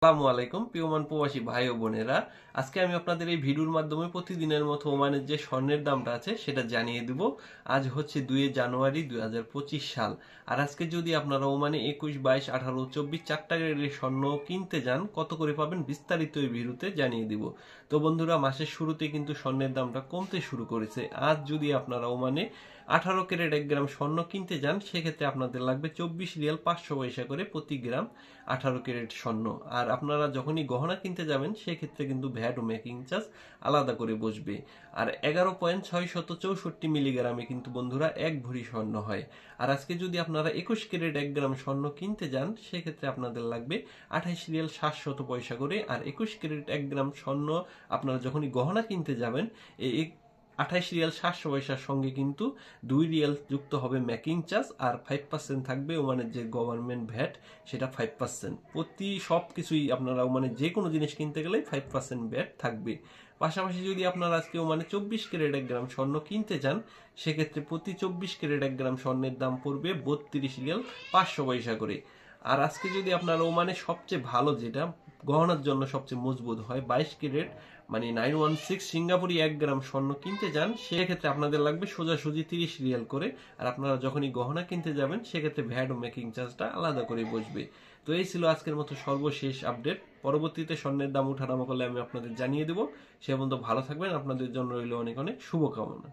আসসালামু আলাইকুম প্রিয়মান প্রবাসী ভাই ও বোনেরা। আজকে আমি আপনাদের এই ভিডিওর মাধ্যমে প্রতিদিনের মতো ওমানের যে স্বর্ণের দামটা আছে সেটা জানিয়ে দেব। আজ হচ্ছে 2 জানুয়ারি 2025 সাল। আর আজকে যদি আপনারা ওমানে 21, 22, 18, 24 চারটা গ্রেডের স্বর্ণ কিনতে যান কত করে পাবেন বিস্তারিত এই ভিডিওতে জানিয়ে দিব। তো বন্ধুরা, মাসের শুরুতে কিন্তু স্বর্ণের দামটা কমতে শুরু করেছে। আজ যদি আপনারা ওমানে 18 ক্যারেট 1 গ্রাম স্বর্ণ কিনতে যান সেক্ষেত্রে আপনাদের লাগবে 24 রিয়াল 500 পয়সা করে প্রতি গ্রাম 18 ক্যারেট স্বর্ণ। আর আপনারা যখনই গহনা কিনতে যাবেন সেক্ষেত্রে কিন্তু ভ্যাট ও মেকিং চার্জ আলাদা করে বসবে। আর 11.664 মিলিগ্রামে কিন্তু বন্ধুরা 1 ভরি স্বর্ণ হয়। আর আজকে যদি আপনারা 21 ক্যারেট 1 গ্রাম স্বর্ণ কিনতে যান সেক্ষেত্রে আপনাদের লাগবে 28 রিয়াল 700 পয়সা করে। আর 21 ক্যারেট 1 গ্রাম স্বর্ণ আপনারা যখনই গহনা কিনতে যাবেন এই 28 রিয়াল 700 পয়সার সঙ্গে কিন্তু 2 রিয়াল যুক্ত হবে মেকিং চার্জ, আর 5% থাকবে ওমানের যে গভর্নমেন্ট ভ্যাট সেটা 5%। প্রতি সব কিছুই আপনারা ওমানে যে কোনো জিনিস কিনতে গেলে 5% ভ্যাট থাকবে। পাশাপাশি যদি আপনারা আজকে ওমানে 24 ক্যারেট 1 গ্রাম স্বর্ণ কিনতে চান সেক্ষেত্রে প্রতি 24 ক্যারেট 1 গ্রাম স্বর্ণের দাম পড়বে 32 রিয়াল 500 পয়সা করে। আর আজকে যদি আপনারা ওমানে সবচেয়ে ভালো যেটা গহনার জন্য সবচেয়ে মজবুত হয় 22 ক্যারেট মানে 916 সিঙ্গাপুরি 1 গ্রাম স্বর্ণ কিনতে যান সেক্ষেত্রে আপনাদের লাগবে সোজাসুজি 30 রিয়াল করে। আর আপনারা যখনই গহনা কিনতে যাবেন সেক্ষেত্রে ভ্যাট ও মেকিং চার্জটা আলাদা করে বসবে। তো এই ছিল আজকের মতো সর্বশেষ আপডেট। পরবর্তীতে স্বর্ণের দাম উঠানামা করলে আমি আপনাদের জানিয়ে দেবো। সে পর্যন্ত ভালো থাকবেন, আপনাদের জন্য রইল অনেক অনেক শুভকামনা।